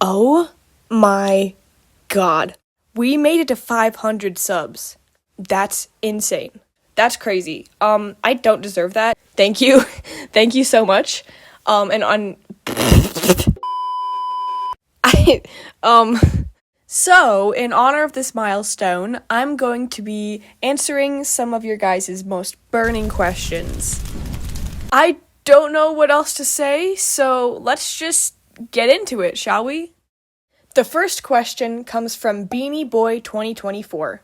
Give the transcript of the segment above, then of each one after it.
Oh my god. We made it to 500 subs. That's insane. That's crazy. I don't deserve that. Thank you. Thank you so much. So, in honor of this milestone, I'm going to be answering some of your guys' most burning questions. I don't know what else to say, so let's just get into it, shall we? The first question comes from Beanie Boy 2024.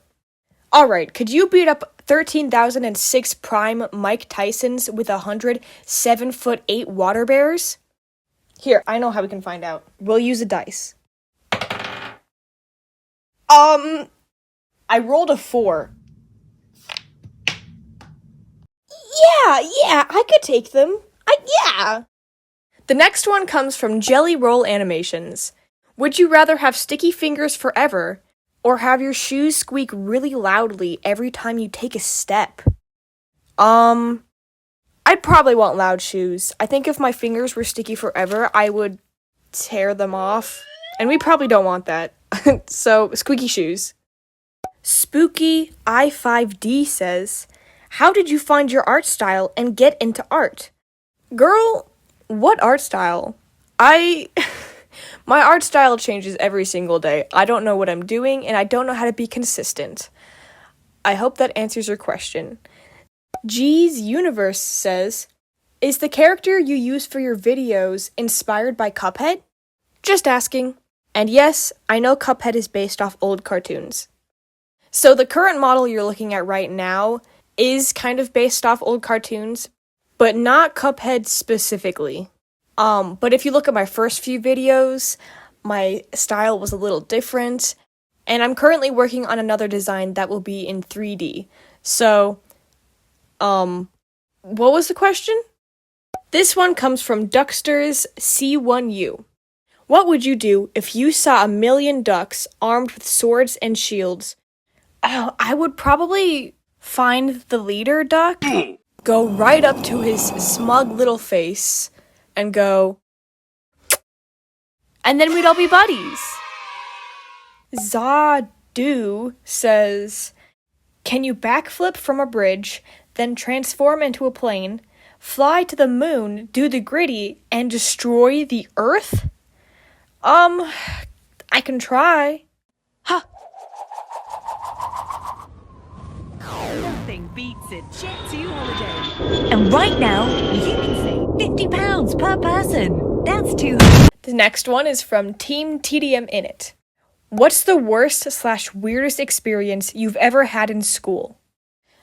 Alright, could you beat up 13,006 prime Mike Tysons with 100 7'8" water bears? Here, I know how we can find out. We'll use a dice. I rolled a 4. Yeah, I could take them. Yeah. The next one comes from Jelly Roll Animations. Would you rather have sticky fingers forever, or have your shoes squeak really loudly every time you take a step? I'd probably want loud shoes. I think if my fingers were sticky forever, I would tear them off. And we probably don't want that. So, squeaky shoes. Spooky I5D says, how did you find your art style and get into art? Girl, what art style? My art style changes every single day. I don't know what I'm doing, and I don't know how to be consistent. I hope that answers your question. G's Universe says, is the character you use for your videos inspired by Cuphead? Just asking. And yes, I know Cuphead is based off old cartoons. So the current model you're looking at right now is kind of based off old cartoons, but not Cuphead specifically. But if you look at my first few videos, my style was a little different, and I'm currently working on another design that will be in 3D. So, what was the question? This one comes from Ducksters C1U. What would you do if you saw 1,000,000 ducks armed with swords and shields? Oh, I would probably find the leader duck, go right up to his smug little face, and go, and then we'd all be buddies. Zadu says, can you backflip from a bridge, then transform into a plane, fly to the moon, do the gritty, and destroy the Earth? I can try. Ha! Nothing beats a Jet2 holiday. And right now, you can save £50 per person. That's too. The next one is from Team TDM Init. What's the worst/weirdest experience you've ever had in school?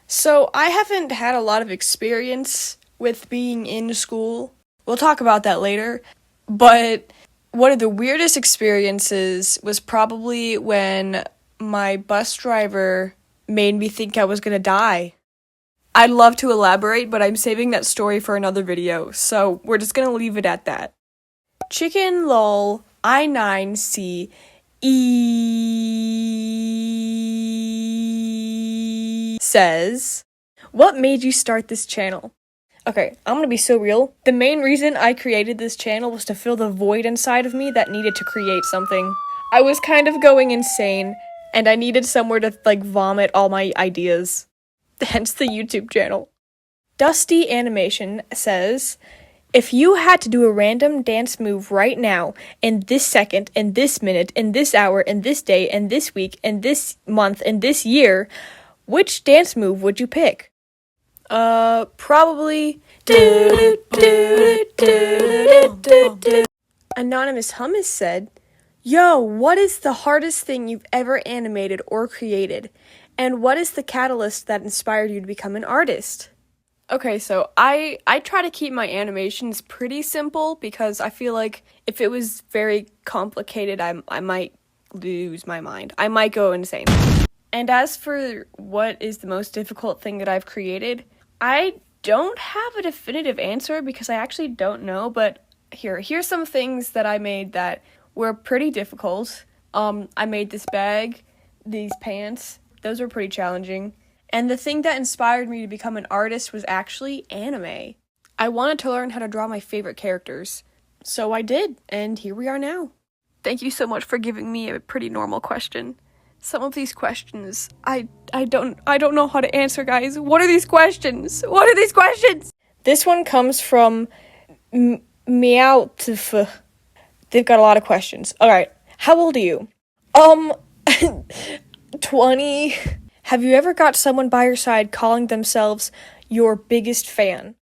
So, I haven't had a lot of experience with being in school. We'll talk about that later. But one of the weirdest experiences was probably when my bus driver made me think I was gonna die. I'd love to elaborate, but I'm saving that story for another video, so we're just gonna leave it at that. Chicken lol I9C says, what made you start this channel? Okay, I'm gonna be so real. The main reason I created this channel was to fill the void inside of me that needed to create something. I was kind of going insane, and I needed somewhere to, vomit all my ideas. Hence the YouTube channel. Dusty Animation says, if you had to do a random dance move right now, in this second, in this minute, in this hour, in this day, in this week, in this month, in this year, which dance move would you pick? Probably Anonymous Hummus said, yo, what is the hardest thing you've ever animated or created? And what is the catalyst that inspired you to become an artist? Okay, so I try to keep my animations pretty simple because I feel like if it was very complicated, I might lose my mind. I might go insane. And as for what is the most difficult thing that I've created, I don't have a definitive answer because I actually don't know, but here's some things that I made that were pretty difficult. I made this bag, these pants, those were pretty challenging. And the thing that inspired me to become an artist was actually anime. I wanted to learn how to draw my favorite characters. So I did, and here we are now. Thank you so much for giving me a pretty normal question. Some of these questions, I don't know how to answer, guys. What are these questions? What are these questions? This one comes from Meowtf. They've got a lot of questions. All right. How old are you? 20. Have you ever got someone by your side calling themselves your biggest fan?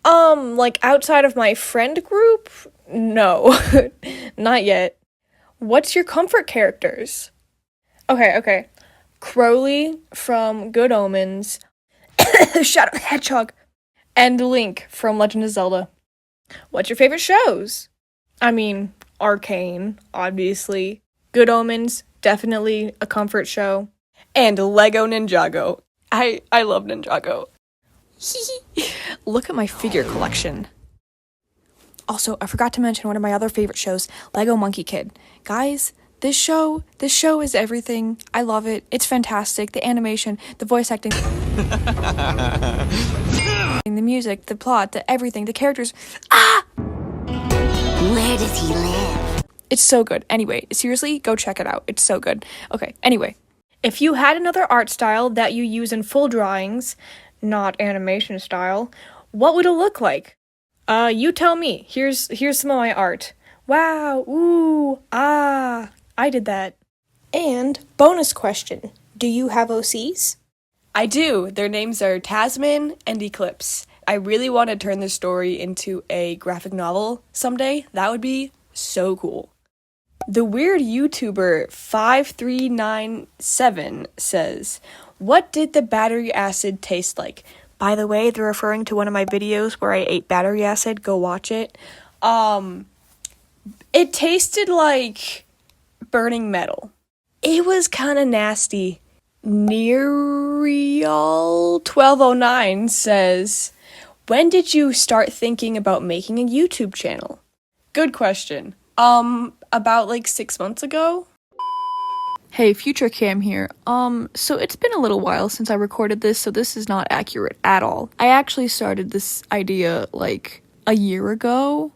Like outside of my friend group? No. Not yet. What's your comfort characters? Okay. Crowley from Good Omens, Shadow the Hedgehog, and Link from Legend of Zelda. What's your favorite shows? I mean, Arcane, obviously. Good Omens, definitely a comfort show. And Lego Ninjago. I love Ninjago. Look at my figure collection. Also, I forgot to mention one of my other favorite shows, Lego Monkey Kid. Guys, this show is everything. I love it. It's fantastic. The animation, the voice acting, the music, the plot, the everything, the characters. Where does he live? It's so good. Anyway, seriously, go check it out. It's so good. Okay, anyway. If you had another art style that you use in full drawings, not animation style, what would it look like? You tell me. Here's some of my art. Wow, ooh, ah, I did that. And bonus question, do you have OCs? I do. Their names are Tasman and Eclipse. I really want to turn this story into a graphic novel someday. That would be so cool. The weird YouTuber 5397 says, what did the battery acid taste like? By the way, they're referring to one of my videos where I ate battery acid. Go watch it. It tasted like burning metal. It was kind of nasty. Nereal1209 says, when did you start thinking about making a YouTube channel? Good question. About like 6 months ago. Hey, Future Cam here. So it's been a little while since I recorded this, so this is not accurate at all. I actually started this idea like a year ago.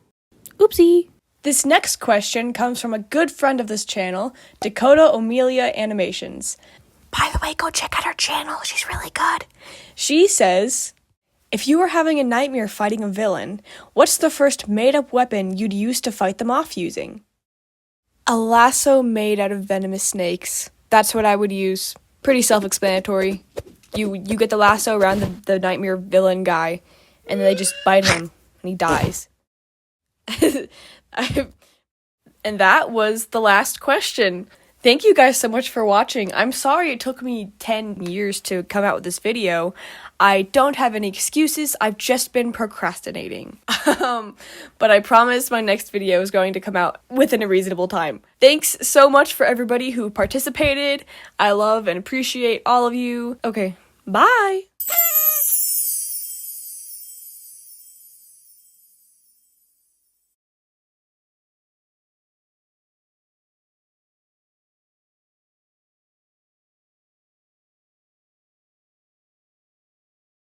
Oopsie. This next question comes from a good friend of this channel, Dakota Omelia Animations. By the way, go check out her channel. She's really good. She says, if you were having a nightmare fighting a villain, what's the first made-up weapon you'd use to fight them off using? A lasso made out of venomous snakes. That's what I would use. Pretty self-explanatory. You get the lasso around the nightmare villain guy, and then they just bite him, and he dies. And that was the last question. Thank you guys so much for watching. I'm sorry it took me 10 years to come out with this video. I don't have any excuses. I've just been procrastinating. But I promise my next video is going to come out within a reasonable time. Thanks so much for everybody who participated. I love and appreciate all of you. Okay, bye!